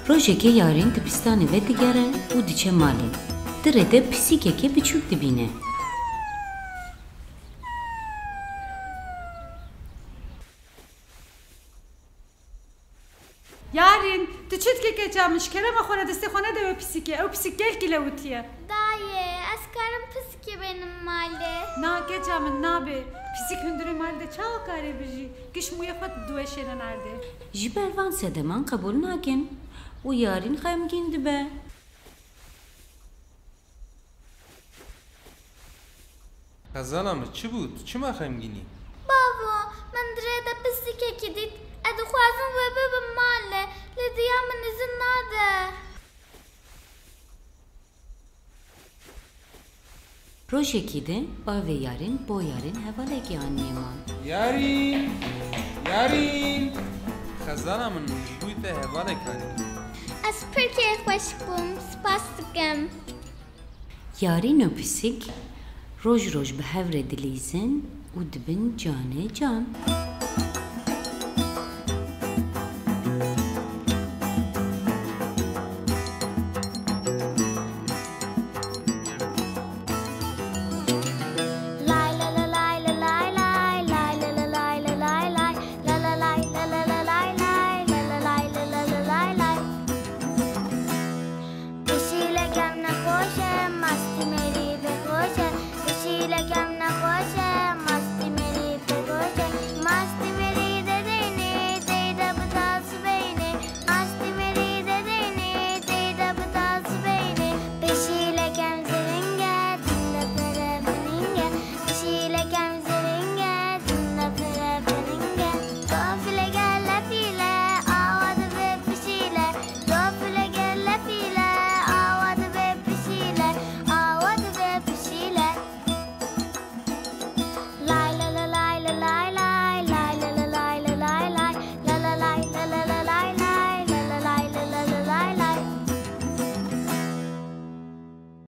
Rojeke yarın dibistanı ve digere u diçe mali. Direde pisikeke biçük dibine. Yarın tüçüt kekeceğimiş kerem akona deste khone de pisike. O pisik gel ki levutiye. Dayı, askarım pisike benim mali. Na geçemin na be. Pisik hündürü malde çal kare biji. Giş muyafat dueşene nerede? Jibervan sedeman kabul nakin. U yarın xemgin dibe. Kazanamı çi بود چما خمگینی بابا من درده pisike kedit. Adı khwazım ve bebim mali. Lidiyamın izin nade. Rojeki de ba ve yarın bo yarın hevaleki anneman. یارین خزانمın بویت هواره کنی Az Türkiye hoş bum. Spas dikim. Yarın o pisik roj roj be hevre dilizin u dibin cane can.